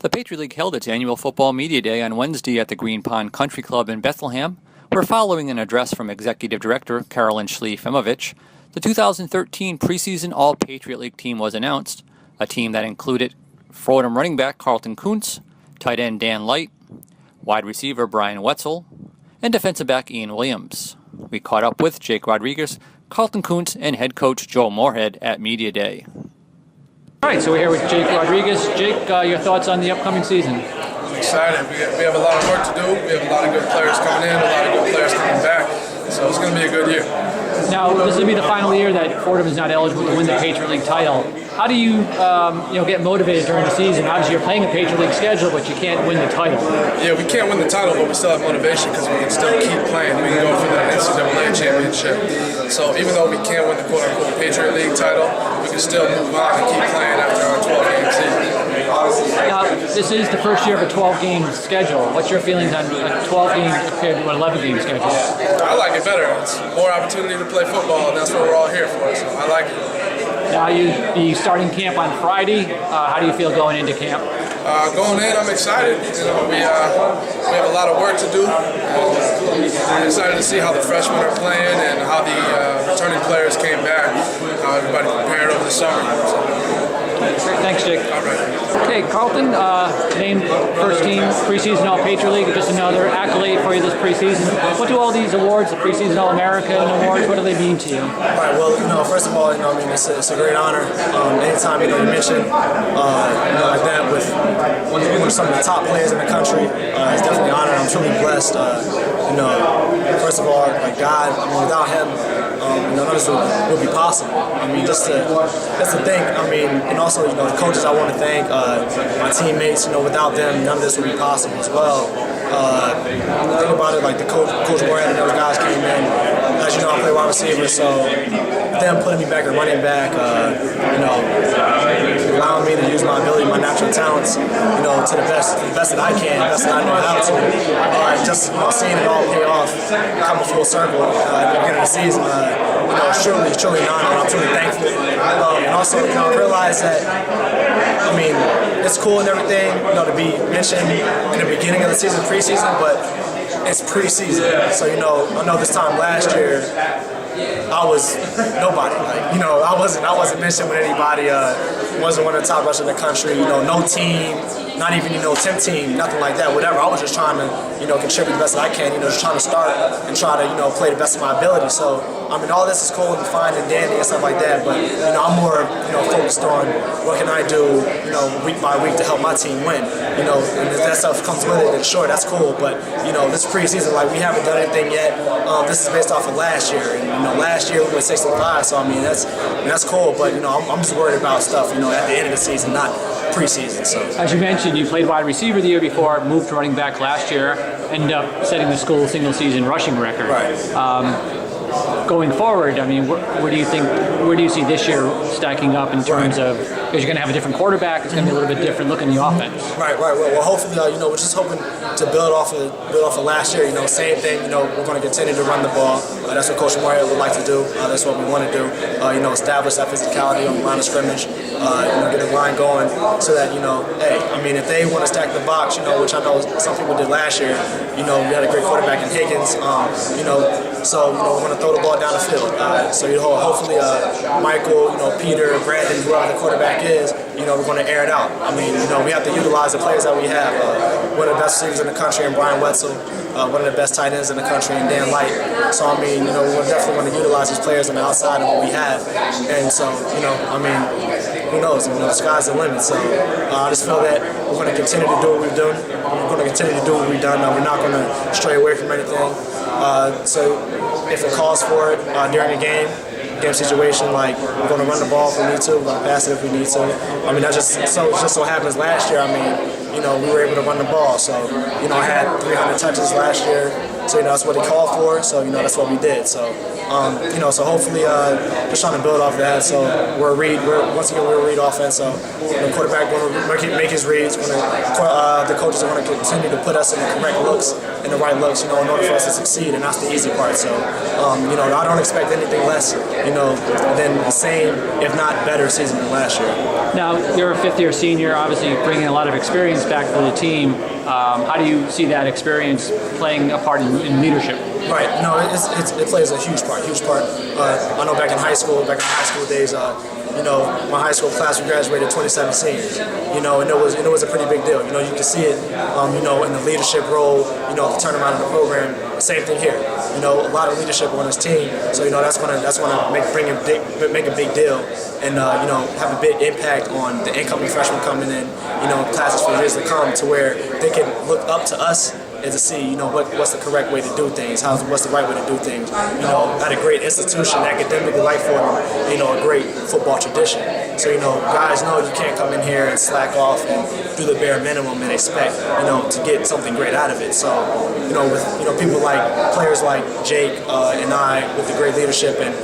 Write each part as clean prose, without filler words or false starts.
The Patriot League held its annual football media day on Wednesday at the Green Pond Country Club in Bethlehem, where following an address from Executive Director Carolyn Schlief-Emovich, the 2013 preseason All-Patriot League team was announced, a team that included Fordham running back Carlton Kuntz, tight end Dan Light, wide receiver Brian Wetzel, and defensive back Ian Williams. We caught up with Jake Rodriguez, Carlton Kuntz, and head coach Joe Moorhead at Media Day. All right, so we're here with Jake Rodriguez. Jake, your thoughts on the upcoming season? I'm excited. We have a lot of work to do. We have a lot of good players coming in, a lot of good players coming back. So it's going to be a good year. Now, this will be the final year that Fordham is not eligible to win the Patriot League title. How do you, get motivated during the season? Obviously, you're playing a Patriot League schedule, but you can't win the title. Yeah, we can't win the title, but we still have motivation because we can still keep playing. We can go for that NCAA championship. So even though we can't win the quote-unquote Patriot League title, we can still move on and keep playing after our 12-game season. Now, this is the first year of a 12-game schedule. What's your feelings on a 12-game compared to an 11-game schedule? I like it better. It's more opportunity to play football, and that's what we're all here for. So I like it. Now, you'll be starting camp on Friday. How do you feel going into camp? Going in, I'm excited. We have a lot of work to do. I'm excited to see how the freshmen are playing and how the returning players came back, how everybody prepared over the summer. Thanks, Jake. All right. Okay, Carlton, named first team preseason All-Patriot League, just another accolade for you this preseason. What do all these awards, the preseason All-American awards, what do they mean to you? All right, well, first of all, it's a great honor. Anytime, you mention, like that with one of some of the top players in the country, it's definitely an honor. I'm truly blessed. First of all, like God, without him, none of this would be possible. Just to think, and also, the coaches I want to thank, my teammates, without them, none of this would be possible as well. Think about it, like the Coach Moorhead and those guys came in. As you know, I play wide receiver, so them putting me back at running back, allowing me to use my ability, my natural talents, to the best that I can, best that I know how to. Just seeing it all pay off, come full circle at the beginning of the season, it's truly an honor. I'm truly thankful. And also, I realize that, it's cool and everything, to be mentioned in the beginning of the season, preseason, but it's preseason. So, I know this time last year, I was nobody. I wasn't mentioned with anybody. Wasn't one of the top rushers in the country. No team, not even 10th team, nothing like that. Whatever. I was just trying to contribute the best that I can. Just trying to start and try to play the best of my ability. So all this is cool and fine and dandy and stuff like that. But I'm more focused on what can I do week by week to help my team win. And if that stuff comes with it, then sure, that's cool. But this preseason, we haven't done anything yet. This is based off of last year. And last year we went 6-5. So that's cool. But I'm just worried about stuff at the end of the season, not preseason. So as you mentioned, you played wide receiver the year before, moved to running back last year, ended up setting the school single season rushing record. Right. Going forward, where do you see this year stacking up in terms of, because you're going to have a different quarterback, it's going to be a little bit different look in the offense. Right. Well, hopefully, we're just hoping to build off of last year. Same thing. We're going to continue to run the ball. That's what Coach Moorhead would like to do. That's what we want to do. Establish that physicality on the line of scrimmage. Get the line going so that if they want to stack the box, which I know some people did last year. We had a great quarterback in Higgins. So we're going to throw the ball down the field. So hopefully Michael, Peter, Brandon, whoever the quarterback is, we're going to air it out. We have to utilize the players that we have. One of the best receivers in the country, and Brian Wetzel. One of the best tight ends in the country, and Dan Light. So we definitely want to utilize these players on the outside of what we have. And so who knows? The sky's the limit. So I just feel that we're going to continue to do what we've done. We're going to continue to do what we've done. We're not going to stray away from anything. So if it calls for it during the game situation, we're going to run the ball if we need to, we're going to pass it if we need to. That just so happens last year. We were able to run the ball. So I had 300 touches last year. So that's what he called for. So that's what we did. So so hopefully just trying to build off that. So we're a read offense. So the quarterback going to make his reads. The coaches are going to continue to put us in the correct looks and the right looks, in order for us to succeed, and that's the easy part. So I don't expect anything less, than the same, if not better, season than last year. Now, you're a fifth-year senior, obviously bringing a lot of experience back for the team. How do you see that experience playing a part in leadership? Right. No, it plays a huge part. I know back in high school days, my high school class, we graduated 27 seniors. And it was a pretty big deal. You can see it, in the leadership role, the turnaround of the program. Same thing here. A lot of leadership on this team. So that's gonna make a big deal, and have a big impact on the incoming freshmen coming in, classes for years to come, to where they can look up to us and to see, what's the correct way to do things, what's the right way to do things. At a great institution, academically, like for a great football tradition. So guys know you can't come in here and slack off and do the bare minimum and expect to get something great out of it. So with people like players like Jake and I, with the great leadership and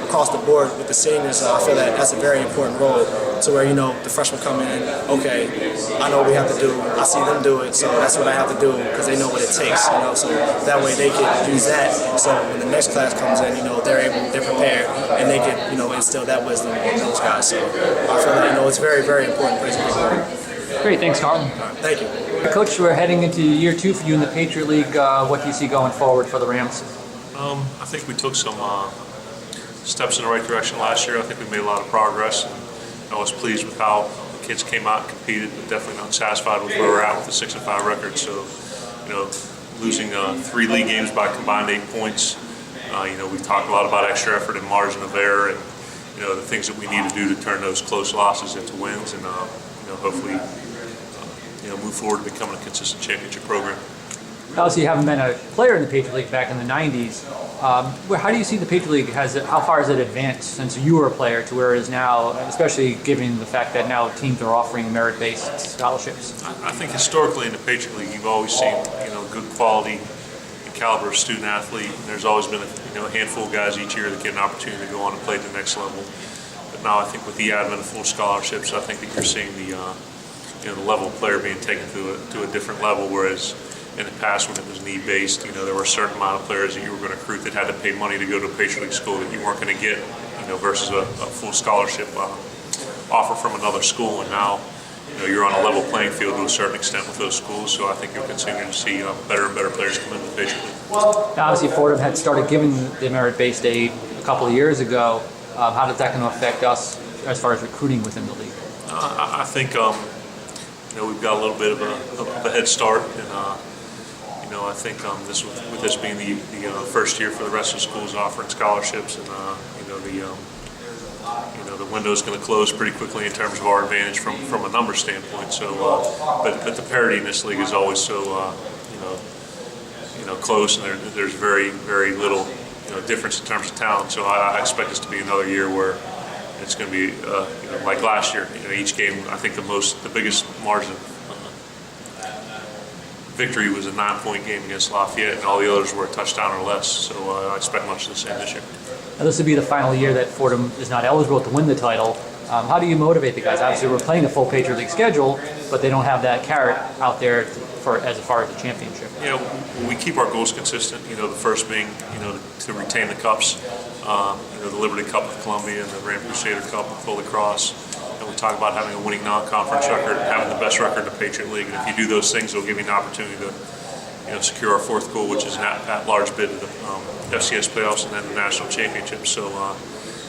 across the board with the seniors, I feel that that's a very important role. To where the freshmen come in, okay, I know what we have to do. I see them do it, so that's what I have to do, because they know what it takes. So that way they can use that. So when the next class comes in, they're prepared, and they can instill that wisdom in those guys. So I feel that it's very, very important place to be. Great, thanks, Carlton. Thank you, Coach. We're heading into year 2 for you in the Patriot League. What do you see going forward for the Rams? I think we took some steps in the right direction last year. I think we made a lot of progress. I was pleased with how the kids came out and competed, but definitely not satisfied with where we're at with the 6-5 record. So, losing 3 league games by combined 8 points. We've talked a lot about extra effort and margin of error, and the things that we need to do to turn those close losses into wins, and hopefully move forward to becoming a consistent championship program. Obviously, you haven't been a player in the Patriot League back in the 90s. How do you see the Patriot League? How far has it advanced since you were a player to where it is now, especially given the fact that now teams are offering merit-based scholarships? I think historically in the Patriot League, you've always seen good quality and caliber of student athlete. And there's always been a handful of guys each year that get an opportunity to go on and play at the next level. But now I think with the advent of full scholarships, I think that you're seeing the level of player being taken to a different level, whereas in the past, when it was need-based, there were a certain amount of players that you were going to recruit that had to pay money to go to a Patriot League school that you weren't going to get, versus a full scholarship offer from another school. And now, you're on a level playing field to a certain extent with those schools. So I think you'll continue to see better and better players come into the Patriot League. Obviously, Fordham had started giving the merit-based aid a couple of years ago. How does that going to affect us as far as recruiting within the league? I think we've got a little bit of a head start, and I think with this being the first year for the rest of the schools offering scholarships, and the window's going to close pretty quickly in terms of our advantage from a number standpoint. So, but the parity in this league is always so close, and there's very, very little difference in terms of talent. So I expect this to be another year where it's going to be like last year. Each game, I think the biggest margin victory was a 9-point game against Lafayette, and all the others were a touchdown or less. So I expect much of the same this year. Now, this will be the final year that Fordham is not eligible to win the title. How do you motivate the guys? Obviously, we're playing a full Patriot League schedule, but they don't have that carrot out there as far as the championship. We keep our goals consistent. The first being, to retain the cups. The Liberty Cup with Columbia and the Ram Crusader Cup with Holy Cross. And we talk about having a winning non-conference record, having the best record in the Patriot League. And if you do those things, it'll give you an opportunity to secure our 4th goal, which is an at-large bid to the FCS playoffs and then the national championship. So,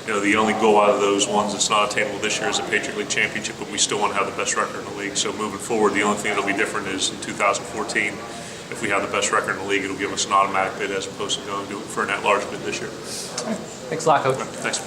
the only goal out of those ones that's not attainable this year is a Patriot League championship, but we still want to have the best record in the league. So moving forward, the only thing that'll be different is in 2014, if we have the best record in the league, it'll give us an automatic bid as opposed to going to do it for an at-large bid this year. Thanks a lot, Coach. Thanks.